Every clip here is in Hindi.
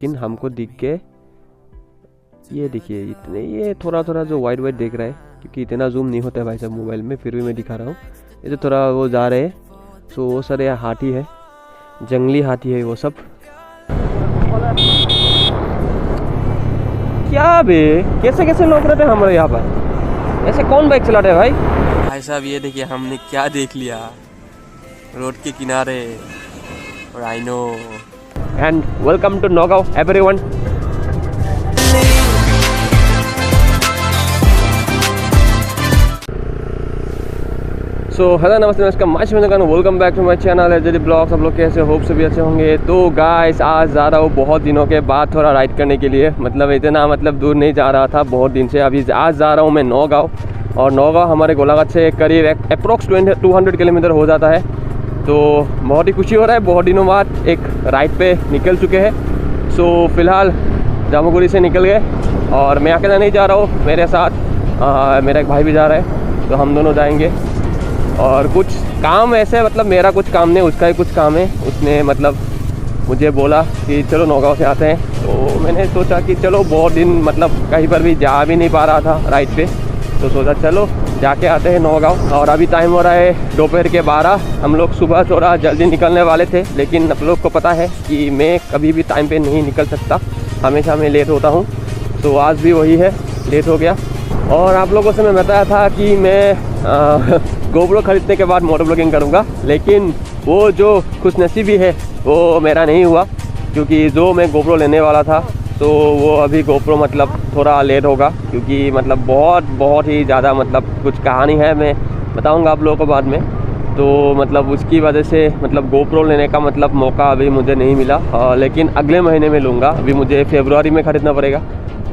लेकिन हमको दिख के ये देखिए इतने ये थोड़ा थोड़ा जो वाइट वाइट देख रहा है, क्योंकि इतना जूम नहीं होता है भाई साहब मोबाइल में, फिर भी मैं दिखा रहा हूँ। ये तो थोड़ा वो जा रहे हैं, सो वो सारे हाथी है, जंगली हाथी है वो सब। क्या बे, कैसे कैसे लोग रहते हैं हमारे यहाँ पर, ऐसे कौन बाइक चलाते हैं भाई साहब। ये देखिए हमने क्या देख लिया रोड के किनारे, और I know. And welcome to Naugaon everyone. So hello नमस्ते नमस्कार, welcome back to my channel HD blogs. सब लोग कैसे, होप सभी अच्छे होंगे। तो गाइस आज जा रहा हूँ बहुत दिनों के बाद थोड़ा राइड करने के लिए, मतलब इतना दूर नहीं जा रहा था बहुत दिन से। अभी आज जा रहा हूँ मैं नौगांव, और नौगांव हमारे गोलाघाट से करीब अप्रोक्स 200 किलोमीटर हो जाता है। तो बहुत ही खुशी हो रहा है, बहुत दिनों बाद एक राइड पे निकल चुके हैं। सो फिलहाल जामुगुड़ी से निकल गए, और मैं अकेला नहीं जा रहा हूँ, मेरे साथ मेरा एक भाई भी जा रहा है, तो हम दोनों जाएंगे। और कुछ काम ऐसे मेरा कुछ काम नहीं, उसका ही कुछ काम है। उसने मुझे बोला कि चलो नौगांव से आते हैं, तो मैंने सोचा कि चलो बहुत दिन कहीं पर भी जा भी नहीं पा रहा था राइड पे, तो सोचा चलो जाके आते हैं नौगांव। और अभी टाइम हो रहा है दोपहर के 12। हम लोग सुबह थोड़ा जल्दी निकलने वाले थे, लेकिन आप लोग को पता है कि मैं कभी भी टाइम पे नहीं निकल सकता, हमेशा मैं लेट होता हूँ। तो आज भी वही है, लेट हो गया। और आप लोगों से मैं बताया था कि मैं गोप्रो खरीदने के बाद मोटो ब्लॉगिंग करूँगा, लेकिन वो जो खुशनसीबी है वो मेरा नहीं हुआ, क्योंकि जो मैं गोप्रो लेने वाला था तो वो अभी गोप्रो थोड़ा लेट होगा, क्योंकि बहुत ही ज़्यादा कुछ कहानी है, मैं बताऊंगा आप लोगों को बाद में। तो उसकी वजह से गोप्रो लेने का मौका अभी मुझे नहीं मिला, लेकिन अगले महीने में लूँगा। अभी मुझे फरवरी में ख़रीदना पड़ेगा।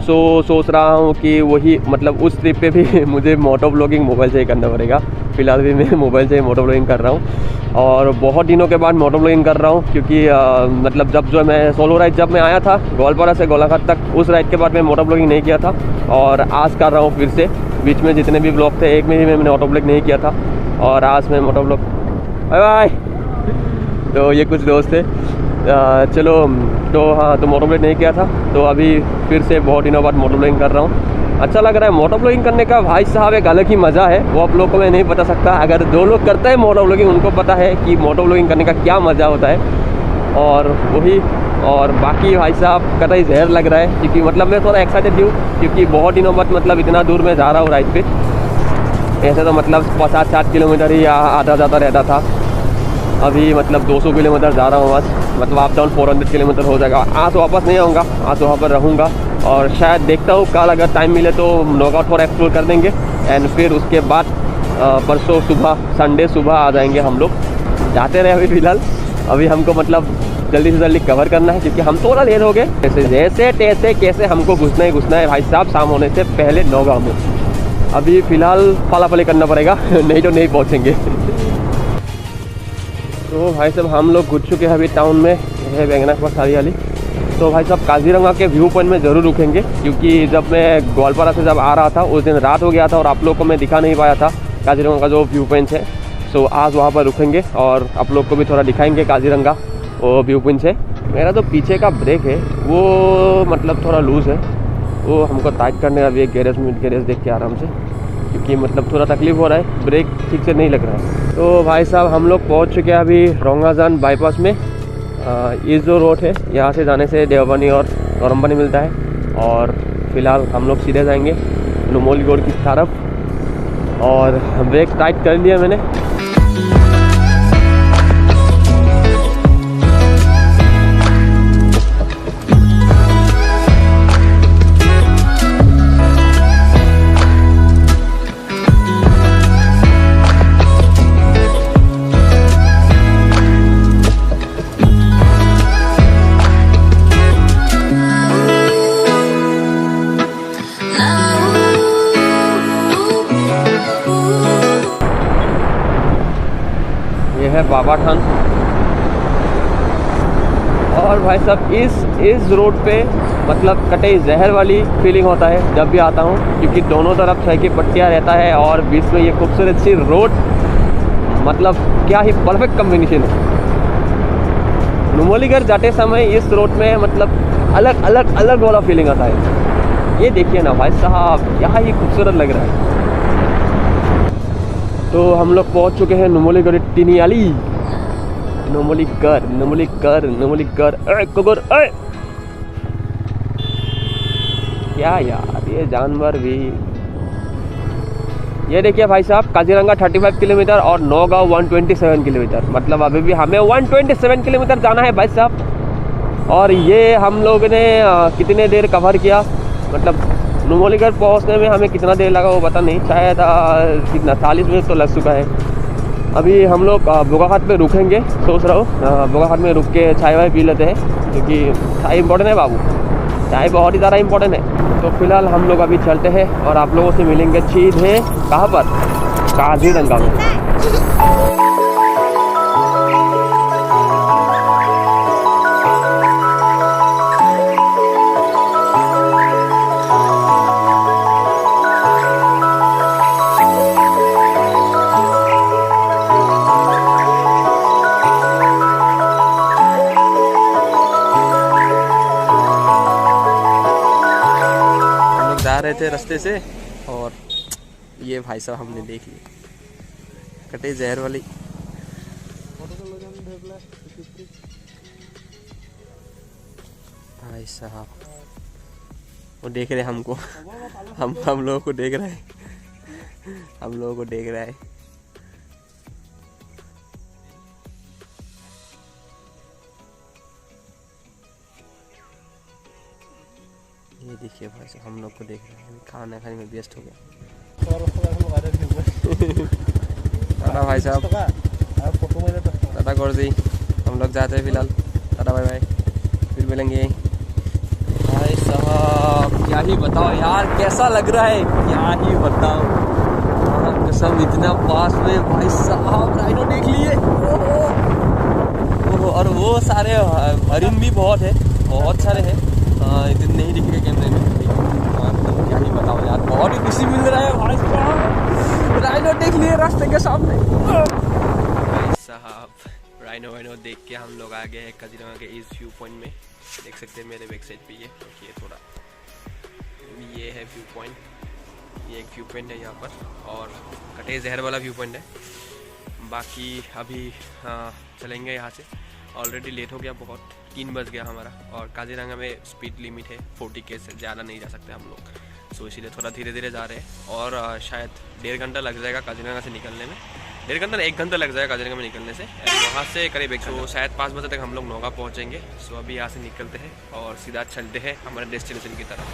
सोच रहा हूँ कि वही उस ट्रिप पे भी मुझे मोटो ब्लॉगिंग मोबाइल से ही करना पड़ेगा। फ़िलहाल भी मैं मोबाइल से ही मोटो ब्लॉगिंग कर रहा हूँ, और बहुत दिनों के बाद मोटो ब्लॉगिंग कर रहा हूँ, क्योंकि जब जो मैं सोलो राइड जब मैं आया था गोलपारा से गोलाघाट तक, उस राइड के बाद मैं मोटो ब्लॉगिंग नहीं किया था, और आज कर रहा हूँ फिर से। बीच में जितने भी ब्लॉग थे एक में ही मैंने मोटो ब्लॉग नहीं किया था, और आज मैं मोटो ब्लॉग। Bye bye. तो ये कुछ दोस्त थे, चलो तो हाँ, तो मोटो ब्लॉग नहीं किया था, तो अभी फिर से बहुत दिनों बाद मोटो ब्लॉगिंग कर रहा हूँ। अच्छा लग रहा है। मोटो ब्लॉगिंग करने का भाई साहब एक अलग ही मज़ा है, वो आप लोगों को मैं नहीं बता सकता। अगर जो लोग करते हैं मोटो ब्लॉगिंग उनको पता है कि मोटो ब्लॉगिंग करने का क्या मज़ा होता है। और वही, और बाकी भाई साहब कतई जहर लग रहा है, क्योंकि मैं थोड़ा एक्साइटेड हूँ, क्योंकि बहुत दिनों बाद इतना दूर मैं जा रहा हूँ राइड पे। ऐसे तो 50-60 किलोमीटर ही आता जाता रहता था, अभी 200 किलोमीटर जा रहा हूँ बस, अप डाउन 400 किलोमीटर हो जाएगा। आज वापस नहीं आऊँगा, आज वहाँ पर रहूँगा, और शायद देखता हूँ कल अगर टाइम मिले तो नौगांव थोड़ा एक्सप्लोर कर देंगे। एंड फिर उसके बाद परसों सुबह, संडे सुबह आ जाएंगे हम लोग। जाते रहे अभी फ़िलहाल, अभी हमको जल्दी से जल्दी कवर करना है, क्योंकि हम थोड़ा लेट हो गए। जैसे तैसे कैसे हमको घुसना है भाई साहब, शाम होने से पहले नौगांव में। अभी फ़िलहाल पालापली करना पड़ेगा नहीं तो नहीं पहुँचेंगे। तो भाई साहब हम लोग घुस चुके हैं अभी टाउन में, है बैंगना के पास हरियाली। तो भाई साहब काजीरंगा के व्यू पॉइंट में ज़रूर रुकेंगे, क्योंकि जब मैं ग्वालपारा से जब आ रहा था उस दिन रात हो गया था, और आप लोग को मैं दिखा नहीं पाया था काजीरंगा का जो व्यू पॉइंट है। सो आज वहाँ पर रुकेंगे, और आप लोग को भी थोड़ा दिखाएंगे काजीरंगा वो व्यू पॉइंट से। मेरा जो पीछे का ब्रेक है वो थोड़ा लूज़ है, वो हमको टाइट करने का भी एक गैरेज देख के आराम से, क्योंकि थोड़ा तकलीफ़ हो रहा है, ब्रेक ठीक से नहीं लग रहा है। तो भाई साहब हम लोग पहुंच चुके हैं अभी रोंगाजान बाईपास में। ये जो रोड है यहाँ से जाने से देवबनी और गौरमबनी मिलता है, और फिलहाल हम लोग सीधे जाएंगे नुमोली रोड की तरफ। और ब्रेक टाइट कर लिया मैंने। है बाबा थान। और भाई साहब इस रोड पे कतई जहर वाली फीलिंग होता है जब भी आता हूँ, क्योंकि दोनों तरफ छह की पट्टियाँ रहता है, और बीच में ये खूबसूरत सी रोड, क्या ही परफेक्ट कम्बिनेशन है। नुमोलीगढ़ जाते समय इस रोड में अलग अलग अलग वाला फीलिंग आता है। ये देखिए ना भाई साहब, क्या ही खूबसूरत लग रहा है। तो हम लोग पहुंच चुके हैं नुमलीगढ़ टिनियाली। नुमलीगढ़ कुकुर क्या यार, ये जानवर भी। ये देखिए भाई साहब, काजीरंगा 35 किलोमीटर और नौगांव 127 किलोमीटर, मतलब अभी भी हमें 127 किलोमीटर जाना है भाई साहब। और ये हम लोग ने कितने देर कवर किया, मतलब नुमलीगढ़ पहुंचने में हमें कितना देर लगा वो पता नहीं, शायद कितना 40 मिनट तो लग चुका है। अभी हम लोग बोकाखाट पे रुकेंगे, सोच रहा हूँ बोकाखाट में रुक के चाय वाय पी लेते हैं, क्योंकि चाय इम्पोर्टेंट है बाबू, चाय बहुत ही ज़्यादा इम्पोर्टेंट है। तो फिलहाल हम लोग अभी चलते हैं और आप लोगों से मिलेंगे सीधे कहाँ पर, काजीरंगा में। जा रहे थे रास्ते से और ये भाई साहब हमने देख ली कटे जहर वाली। भाई साहब वो देख रहे हमको, हम लोगों को देख रहे हैं, हम लोगों को देख रहा है। ये देखिए भाई साहब हम लोग को देख रहे हैं, खाना खाने में व्यस्त हो गया। टाटा भाई साहब, टाटा गौर जी, हम लोग जाते हैं फिलहाल, टाटा बाय बाय, फिर मिलेंगे। भाई साहब क्या ही बताओ यार, कैसा लग रहा है, क्या ही बताओ कसम, इतना पास में भाई साहब राइनो देख लिए। और वो सारे हरिन भी बहुत है, बहुत सारे हैं, इतने नहीं दिख रहे कैमरे में, मतलब क्या ही बताओ यार, बहुत ही खुशी मिल रहा है भाई साहब, राइनो देख लिए रास्ते के सामने। भाई साहब राइनो देख के हम लोग आ गए हैं काजीरंगा के इस व्यू पॉइंट में, देख सकते हैं मेरे बैक साइड पे ये थोड़ा, ये है व्यू पॉइंट, ये एक व्यू पॉइंट है यहाँ पर, और कटे जहर वाला व्यू पॉइंट है। बाकी अभी चलेंगे यहाँ से, ऑलरेडी लेट हो गया बहुत, 3 बज गया हमारा, और काजीरंगा में स्पीड लिमिट है 40 के से ज़्यादा नहीं जा सकते हम लोग, सो इसीलिए थोड़ा धीरे धीरे जा रहे हैं। और शायद 1.5 घंटा लग जाएगा काजीरंगा से निकलने में, 1.5 घंटा 1 घंटा लग जाएगा काजीरंगा में निकलने से, वहाँ से करीब 100 शायद 5 बजे तक हम लोग नौगांव पहुँचेंगे। सो अभी यहाँ से निकलते हैं और सीधा चलते हैं हमारे डेस्टिनेशन की तरफ।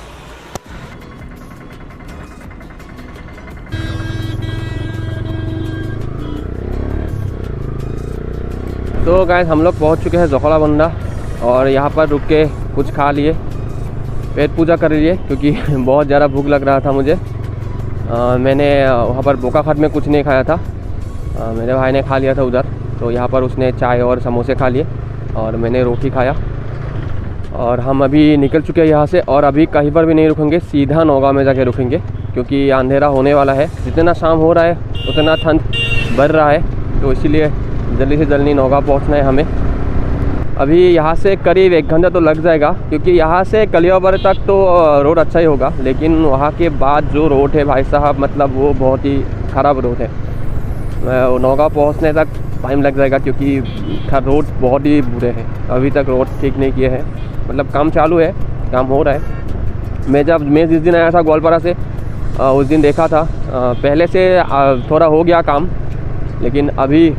तो गाइस हम लोग पहुंच चुके हैं जोखला बंदा, और यहाँ पर रुक के कुछ खा लिए, पेट पूजा कर लिए, क्योंकि बहुत ज़्यादा भूख लग रहा था मुझे। मैंने वहाँ पर बोकाखाट में कुछ नहीं खाया था, मेरे भाई ने खा लिया था उधर, तो यहाँ पर उसने चाय और समोसे खा लिए और मैंने रोटी खाया। और हम अभी निकल चुके हैं यहाँ से, और अभी कहीं पर भी नहीं रुकेंगे, सीधा नौगांव में जाके रुकेंगे, क्योंकि अंधेरा होने वाला है। जितना शाम हो रहा है उतना ठंड बढ़ रहा है, तो इसीलिए जल्दी से जल्दी नौगांव पहुंचना है हमें। अभी यहाँ से करीब 1 घंटा तो लग जाएगा, क्योंकि यहाँ से कलियाबर तक तो रोड अच्छा ही होगा, लेकिन वहाँ के बाद जो रोड है भाई साहब, मतलब वो बहुत ही ख़राब रोड है। नौगांव पहुँचने तक टाइम लग जाएगा, क्योंकि रोड बहुत ही बुरे हैं, अभी तक रोड ठीक नहीं किए हैं, मतलब काम चालू है, काम हो रहा है। मैं जिस दिन आया था ग्वालपारा से, उस दिन देखा था, पहले से थोड़ा हो गया काम, लेकिन अभी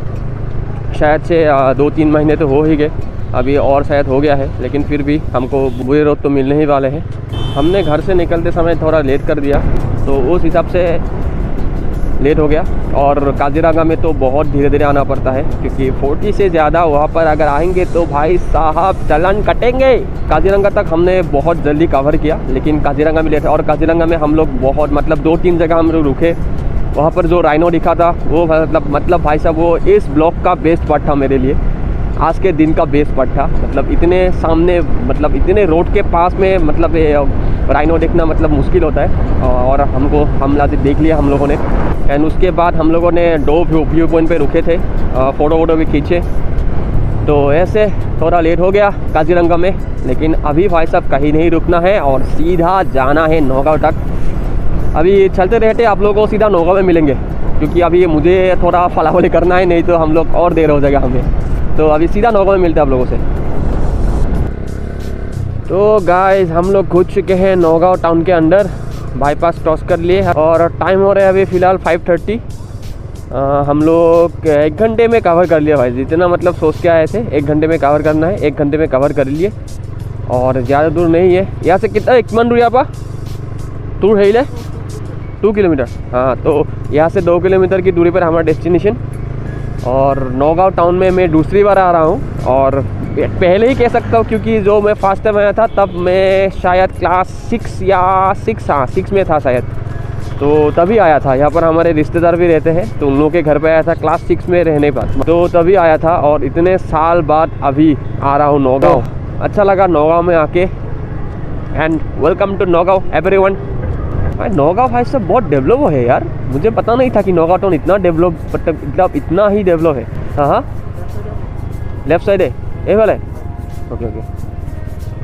शायद से 2-3 महीने तो हो ही गए, अभी और शायद हो गया है, लेकिन फिर भी हमको बुरे रोड तो मिलने ही वाले हैं। हमने घर से निकलते समय थोड़ा लेट कर दिया, तो उस हिसाब से लेट हो गया। और काजीरंगा में तो बहुत धीरे धीरे आना पड़ता है, क्योंकि 40 से ज़्यादा वहाँ पर अगर आएंगे तो भाई साहब चालान कटेंगे। काजीरंगा तक हमने बहुत जल्दी कवर किया, लेकिन काजीरंगा में लेट, और काजीरंगा में हम लोग बहुत मतलब 2-3 जगह हम लोग रुके। वहाँ पर जो राइनो दिखा था वो मतलब भाई साहब वो इस ब्लॉक का बेस्ट पार्ट था मेरे लिए, आज के दिन का बेस्ट पार्ट था। मतलब इतने सामने, मतलब इतने रोड के पास में, मतलब राइनो देखना मतलब मुश्किल होता है, और हम देख लिया हम लोगों ने। एंड उसके बाद हम लोगों ने 2 व्यू पॉइंट पे रुके थे, फ़ोटो वोटो भी खींचे। तो ऐसे थोड़ा लेट हो गया काजीरंगा में, लेकिन अभी भाई साहब कहीं नहीं रुकना है और सीधा जाना है नौगांव तक। अभी चलते रहते आप लोगों को सीधा नौगांव में मिलेंगे, क्योंकि अभी मुझे थोड़ा फलाफली करना है, नहीं तो हम लोग और देर हो जाएगा हमें। तो अभी सीधा नौगांव में मिलते हैं आप लोगों से। तो गाइस हम लोग घुस चुके हैं नौगांव टाउन के अंदर, बाईपास क्रॉस कर लिए और टाइम हो रहा है अभी फ़िलहाल 5:30। हम लोग 1 घंटे में कवर कर लिया भाई, जितना मतलब सोच के आए थे 1 घंटे में कवर करना है, 1 घंटे में कवर कर लिए और ज़्यादा दूर नहीं है यहाँ से। कितना 1 मन दूर यहाँ दूर है 2 किलोमीटर। हाँ, तो यहाँ से 2 किलोमीटर की दूरी पर हमारा डेस्टिनेशन। और नौगांव टाउन में मैं दूसरी बार आ रहा हूँ और पहले ही कह सकता हूँ, क्योंकि जो मैं फर्स्ट टाइम आया था तब मैं शायद क्लास 6 में था शायद, तो तभी आया था। यहाँ पर हमारे रिश्तेदार भी रहते हैं, तो उन लोगों के घर पे आया था क्लास 6 में रहने पर, तो तभी आया था। और इतने साल बाद अभी आ रहा हूँ नौगांव। अच्छा लगा नौगांव में आके। And welcome to Naugaon everyone. भाई नौगांव भाई सब बहुत डेवलप है यार, मुझे पता नहीं था कि नौगांव टाउन इतना डेवलप, मतलब इतना ही डेवलप है। हाँ, लेफ्ट साइड है ये वाला है। ओके।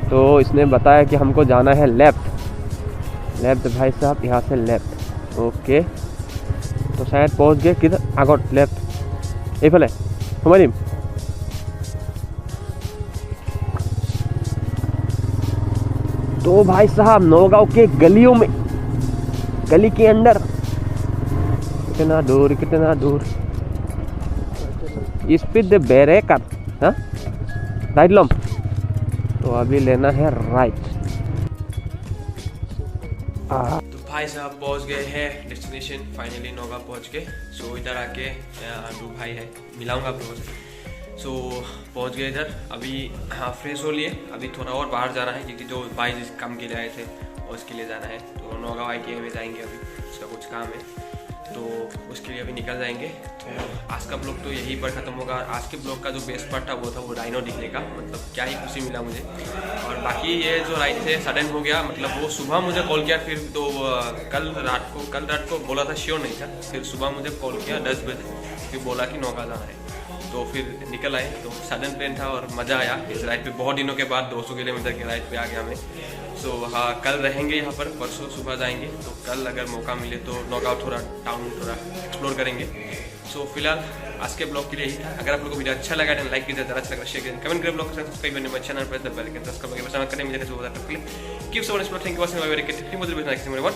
तो इसने बताया कि हमको जाना है लेफ्ट भाई साहब, यहाँ से लेफ्ट। ओके, तो शायद पहुँच गए किधर, आगोट लेफ्ट ये वाला हमारी। तो भाई साहब नौगांव के गलियों में, गली के अंदर कितना दूर स्पीड दे बेरे कर। हाँ, राइट लम। तो अभी लेना है राइट। तो भाई साहब पहुंच गए हैं डेस्टिनेशन, फाइनली नौगांव पहुंच गए। सो इधर आके दो भाई है, मिलाऊंगा आप लोगों से। सो पहुंच गए इधर। अभी हाँ फ्रेश हो लिए, अभी थोड़ा और बाहर जाना है, क्योंकि जो भाई जिस काम के लिए आए थे और उसके लिए जाना है। तो नौगांव ITA में जाएंगे, अभी उसका कुछ काम है, तो उसके लिए अभी निकल जाएंगे। तो आज का ब्लॉग तो यहीं पर ख़त्म होगा। आज के ब्लॉग का जो बेस्ट पार्ट था वो राइनो दिखने का, मतलब क्या ही खुशी मिला मुझे। और बाकी ये जो राइड थे सडन हो गया, मतलब वो सुबह मुझे कॉल किया, फिर तो कल रात को बोला था, श्योर नहीं था। फिर सुबह मुझे कॉल किया 10 बजे, फिर बोला कि नौगांव जाना है, तो फिर निकल आए। तो सडन प्लान था और मज़ा आया इस राइड पे। बहुत दिनों के बाद 200 किलोमीटर के राइड पे आ गया मैं। सो हाँ, कल रहेंगे यहाँ पर, परसों सुबह जाएंगे। तो कल अगर मौका मिले तो नौगांव थोड़ा टाउन थोड़ा एक्सप्लोर करेंगे। सो फिलहाल आज के ब्लॉग के लिए यही था। अगर आप लोगों को वीडियो अच्छा लगा तो लाइक कीजिए, ज़्यादा अच्छा लगा शेयर कीजिए, कमेंट करें, ब्लॉग के साथ सब्सक्राइब करने में चैनल पर बेल आइकन प्रेस करके पसंद करें मुझे कैसे होता है। Keep supporting, thank you for watching my video.